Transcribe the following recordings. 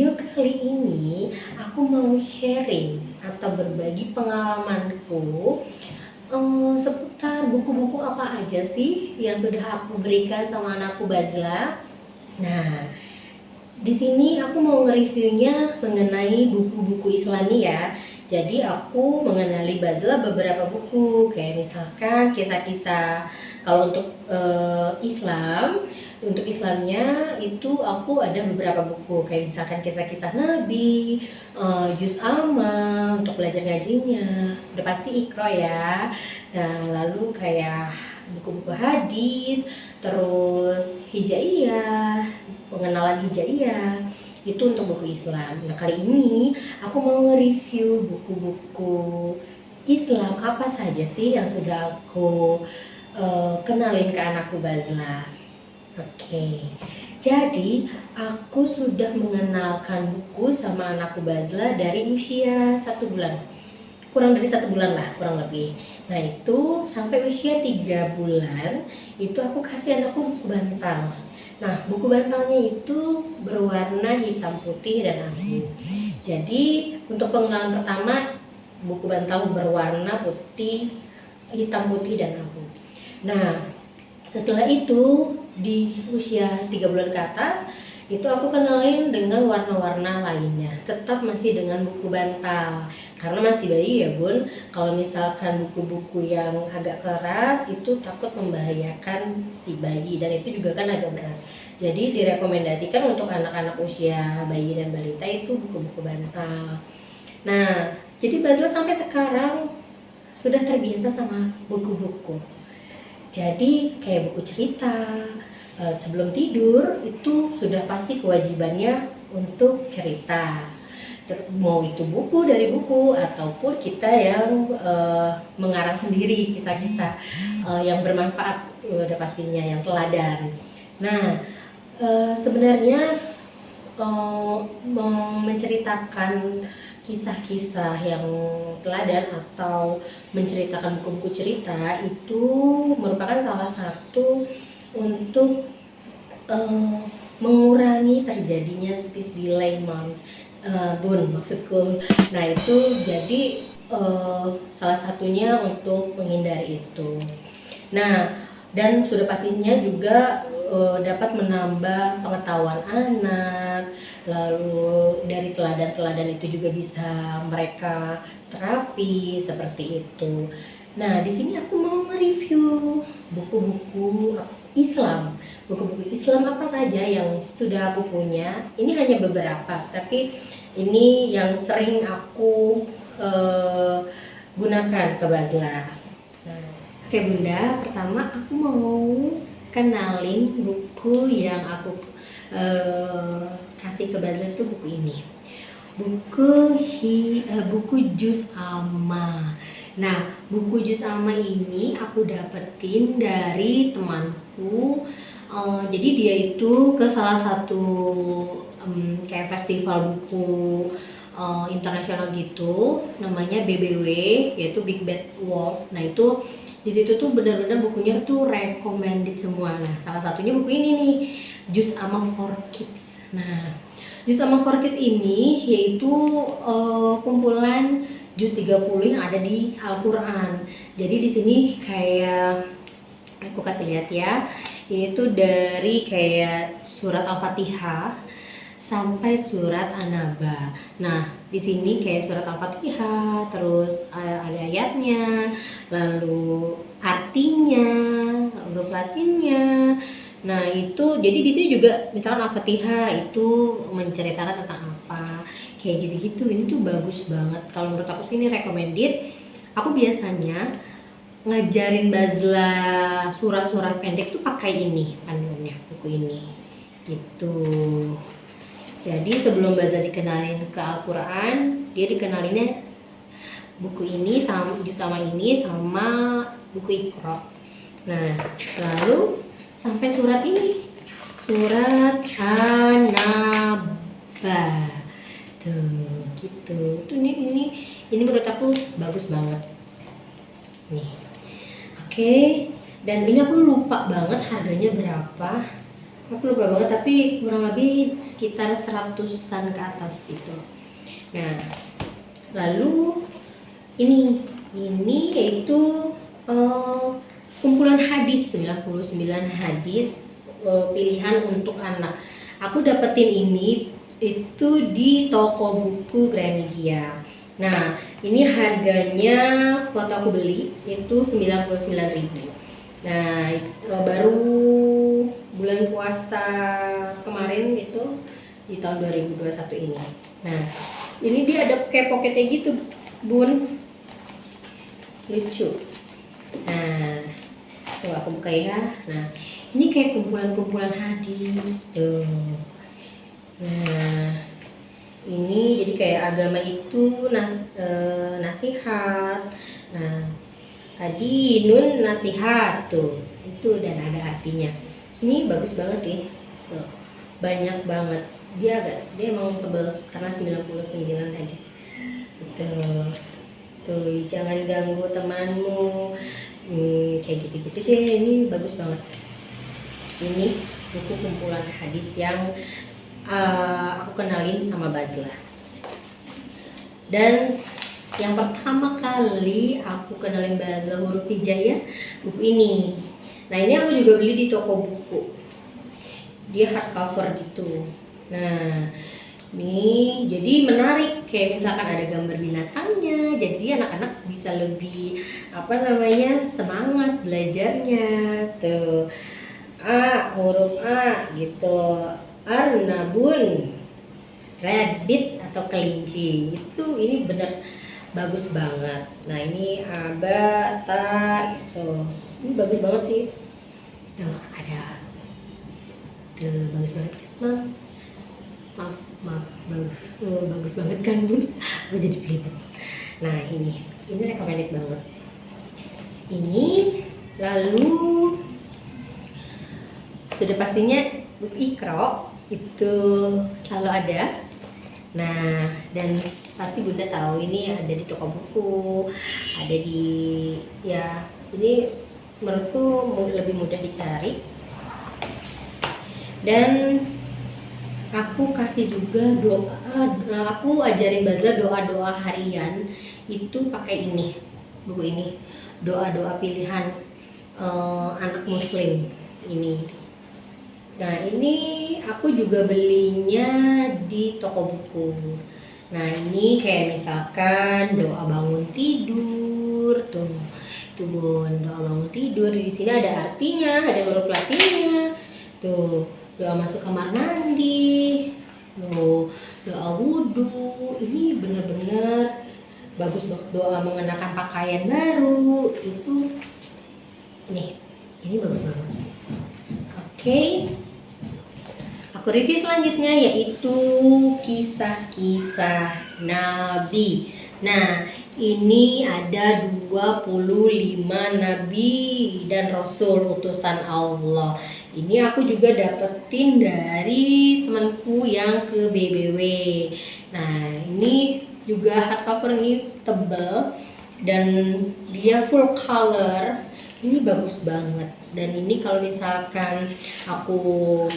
video kali ini aku mau sharing atau berbagi pengalamanku seputar buku-buku apa aja sih yang sudah aku berikan sama anakku Bazla. Nah, di sini aku mau nge-reviewnya mengenai buku-buku Islami ya. Jadi aku mengenali Bazla beberapa buku, kayak misalkan kisah-kisah. Kalau untuk untuk Islamnya itu aku ada beberapa buku, kayak misalkan kisah-kisah Nabi, juz amma untuk belajar ngajinya, udah pasti Iqra ya. Nah, lalu kayak buku-buku hadis, terus hijaiyah, pengenalan hijaiyah, itu untuk buku Islam. Nah, kali ini aku mau nge-review buku-buku Islam apa saja sih yang sudah aku kenalin ke anakku Bazla. Oke, jadi aku sudah mengenalkan buku sama anakku Bazla dari usia 1 bulan, kurang dari 1 bulan lah kurang lebih. Nah, itu sampai usia 3 bulan itu aku kasih anakku buku bantal. Nah, buku bantalnya itu berwarna hitam putih dan abu. Jadi untuk pengenalan pertama, buku bantal berwarna putih, hitam putih dan abu. Nah, setelah itu di usia 3 bulan ke atas itu aku kenalin dengan warna-warna lainnya, tetap masih dengan buku bantal karena masih bayi ya bun. Kalau misalkan buku-buku yang agak keras itu takut membahayakan si bayi, dan itu juga kan agak berat. Jadi direkomendasikan untuk anak-anak usia bayi dan balita itu buku-buku bantal. Nah, jadi Bazla sampai sekarang sudah terbiasa sama buku-buku. Jadi kayak buku cerita, sebelum tidur itu sudah pasti kewajibannya untuk cerita. Mau itu buku dari buku ataupun kita yang mengarang sendiri kisah-kisah yang bermanfaat, udah pastinya yang teladan. Nah, sebenarnya menceritakan kisah-kisah yang teladan atau menceritakan buku-buku cerita itu merupakan salah satu untuk mengurangi terjadinya speech delay moms, bun maksudku. Nah, itu jadi salah satunya untuk menghindari itu. Nah, dan sudah pastinya juga dapat menambah pengetahuan anak. Lalu dari teladan-teladan itu juga bisa mereka terapi seperti itu. Nah, di sini aku mau nge-review buku-buku Islam. Buku-buku Islam apa saja yang sudah aku punya. Ini hanya beberapa, tapi ini yang sering aku gunakan ke Bazla. Nah, oke Bunda, pertama aku mau kenalin buku yang aku kasih ke Bazla itu buku ini. Buku juz amma. Nah, buku juz amma ini aku dapetin dari temanku. Jadi dia itu ke salah satu kayak festival buku internasional gitu, namanya BBW, yaitu Big Bad Wolf. Nah, itu di situ tuh benar-benar bukunya tuh recommended semua. Nah, salah satunya buku ini nih, Juz Amma for Kids. Nah, Juz Amma for Kids ini yaitu kumpulan juz 30 yang ada di Al-Qur'an. Jadi di sini kayak aku kasih lihat ya. Ini tuh dari kayak surat Al-Fatihah sampai surat An-Naba. Nah, di sini kayak surat Al-Fatihah, terus ada ayatnya, lalu artinya, huruf Latinnya. Nah, itu jadi di sini juga misalnya Al-Fatihah itu menceritakan tentang apa, kayak gitu-gitu. Ini tuh bagus banget. Kalau menurut aku sih ini recommended. Aku biasanya ngajarin Bazla surat-surat pendek tuh pakai ini panduannya, buku ini gitu. Jadi sebelum Bazla dikenalin ke Al-Quran, dia dikenalinnya buku ini sama ini sama buku Iqra. Nah, lalu sampai surat ini, surat An-Naba. Tuh, gitu. Tuh ini menurut aku bagus banget. Nih. Oke, dan ini aku lupa banget harganya berapa. Aku lupa banget, tapi kurang lebih sekitar 100-an ke atas itu. Nah, lalu ini yaitu kumpulan hadis, 99 hadis pilihan untuk anak. Aku dapetin ini itu di toko buku Gramedia. Nah, ini harganya waktu aku beli itu 99.000. Nah, baru bulan puasa kemarin itu di tahun 2021 ini. Nah, ini dia ada kayak pocketnya gitu, Bun. Lucu. Nah, tuh aku buka ya. Nah, ini kayak kumpulan-kumpulan hadis tuh. Nah, ini jadi kayak agama itu nasihat. Nah, tadi nun nasihat tuh. Itu dan ada artinya. Ini bagus banget sih. Tuh. Banyak banget. Dia emang tebel karena 99 hadis. Gitu. Tuh, jangan ganggu temanmu. Kayak gitu-gitu deh. Ini bagus banget. Ini buku kumpulan hadis yang aku kenalin sama Bazla. Dan yang pertama kali aku kenalin Bazla huruf hijaiyah buku ini. Nah, ini aku juga beli di toko buku. Dia hardcover gitu. Nah, ini jadi menarik, kayak misalkan ada gambar binatangnya, jadi anak-anak bisa lebih semangat belajarnya. Tuh, huruf A gitu, arnabun, rabbit atau kelinci. Ini bener bagus banget. Nah, ini abata gitu. Ini bagus banget sih. Tuh, ada. Tuh, bagus banget. Maaf, bagus banget kan, Bun? Aku jadi pelibet. Nah, ini recommended banget. Ini lalu sudah pastinya buku Iqra itu selalu ada. Nah, dan pasti Bunda tahu ini ada di toko buku, ada di ini menurutku lebih mudah dicari. Dan aku kasih juga aku ajarin Bazla doa-doa harian itu pakai buku ini, doa-doa pilihan anak muslim ini. Nah, ini aku juga belinya di toko buku. Nah, ini kayak misalkan doa bangun tidur tuh. Tuh, Bun, doa bangun tidur. Di sini ada artinya, ada huruf Latinnya. Tuh, doa masuk kamar mandi. Tuh, doa wudhu. Ini bener-bener bagus banget. Doa mengenakan pakaian baru. Ini bagus banget. Oke. Aku review selanjutnya yaitu kisah-kisah Nabi. Nah, ini ada 25 Nabi dan Rasul utusan Allah. Ini aku juga dapetin dari temanku yang ke BBW. Nah, ini juga hardcover, ini tebal dan dia full color. Ini bagus banget. Dan ini kalau misalkan aku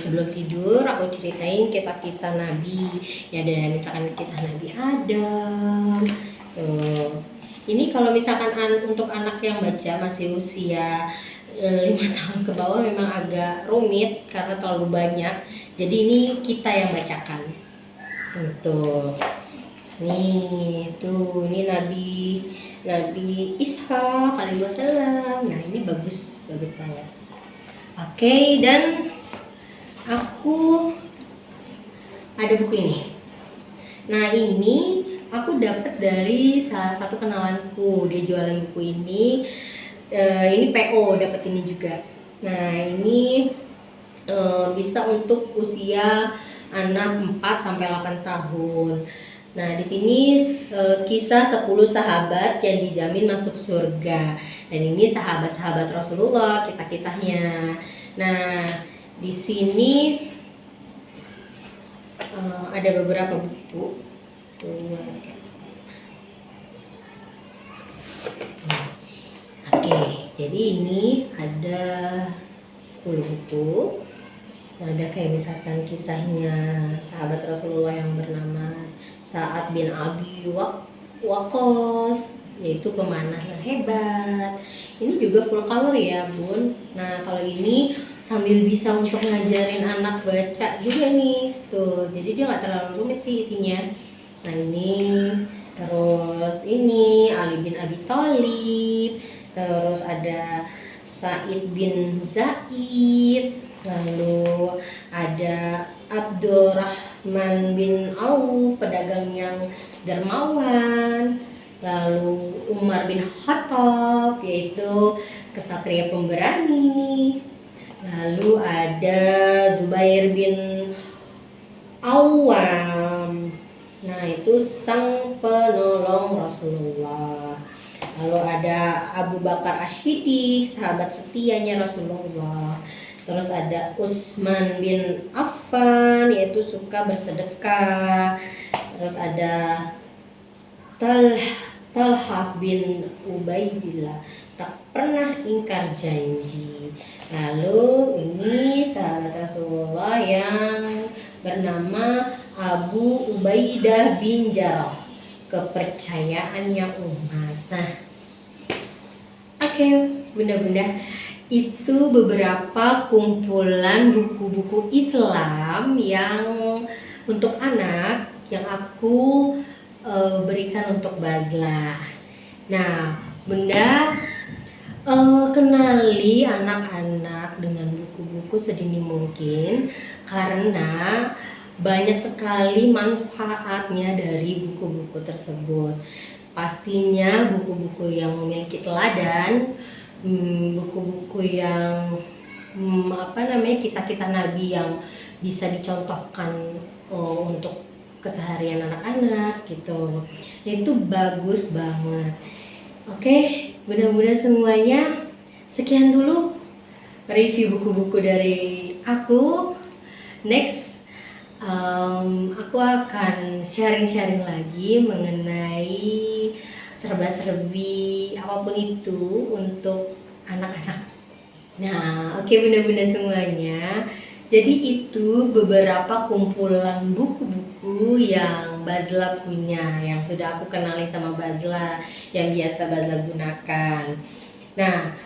sebelum tidur aku ceritain kisah-kisah Nabi. Ya, ada misalkan kisah Nabi Adam. Ini kalau misalkan untuk anak yang baca masih usia 5 tahun ke bawah memang agak rumit karena terlalu banyak. Jadi ini kita yang bacakan. Ini Nabi Ishak alaihissalam. Nah, ini bagus banget. Oke, dan aku ada buku ini. Nah, ini aku dapat dari salah satu kenalanku. Dia jualan buku ini. Ini PO dapat ini juga. Nah, ini bisa untuk usia anak 4 sampai 8 tahun. Nah, di sini kisah 10 sahabat yang dijamin masuk surga. Dan ini sahabat-sahabat Rasulullah, kisah-kisahnya. Nah, di sini ada beberapa buku. Oke, jadi ini ada 10 buku. Nah, ada kayak misalkan kisahnya sahabat Rasulullah yang bernama Sa'ad bin Abi Waqqas, yaitu pemanah yang hebat. Ini juga full color ya bun. Nah kalau ini sambil bisa untuk ngajarin anak baca juga nih tuh, jadi dia nggak terlalu rumit sih isinya. Nah ini terus ini Ali bin Abi Thalib, terus ada Said bin Zaid, lalu ada Abdurrahman bin Auf, pedagang yang dermawan, lalu Umar bin Khattab, yaitu kesatria pemberani, lalu ada Zubair bin Awam, nah itu sang penolong Rasulullah. Lalu ada Abu Bakar Asy-Siddiq, sahabat setianya Rasulullah. Terus ada Utsman bin Affan, yaitu suka bersedekah. Terus ada Talha bin Ubaidillah, tak pernah ingkar janji. Lalu ini sahabat Rasulullah yang bernama Abu Ubaidah bin Jarrah, kepercayaannya umat. Nah, oke, bunda-bunda, itu beberapa kumpulan buku-buku Islam yang untuk anak yang aku berikan untuk Bazla. Nah, bunda, kenali anak-anak dengan buku-buku sedini mungkin, karena banyak sekali manfaatnya dari buku-buku tersebut. Pastinya buku-buku yang memiliki teladan, buku-buku yang kisah-kisah Nabi yang bisa dicontohkan untuk keseharian anak-anak gitu, itu bagus banget. Oke, bunda-bunda semuanya, sekian dulu review buku-buku dari aku. Next, aku akan sharing-sharing lagi mengenai serba-serbi apapun itu untuk anak-anak. Nah, oke bunda-bunda semuanya, jadi itu beberapa kumpulan buku-buku yang Bazla punya, yang sudah aku kenali sama Bazla, yang biasa Bazla gunakan. Nah,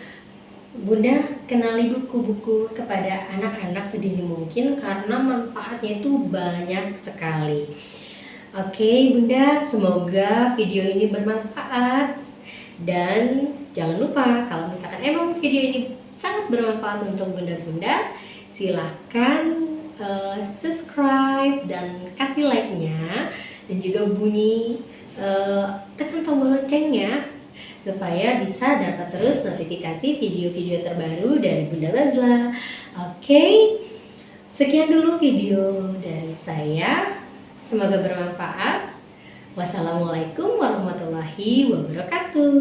bunda kenali buku-buku kepada anak-anak sedini mungkin karena manfaatnya itu banyak sekali. Oke bunda, semoga video ini bermanfaat. Dan jangan lupa kalau misalkan emang video ini sangat bermanfaat untuk bunda-bunda, silahkan subscribe dan kasih like-nya, dan juga bunyi tekan tombol loncengnya supaya bisa dapat terus notifikasi video-video terbaru dari Bunda Bazla. Oke, sekian dulu video dari saya, semoga bermanfaat. Wassalamualaikum warahmatullahi wabarakatuh.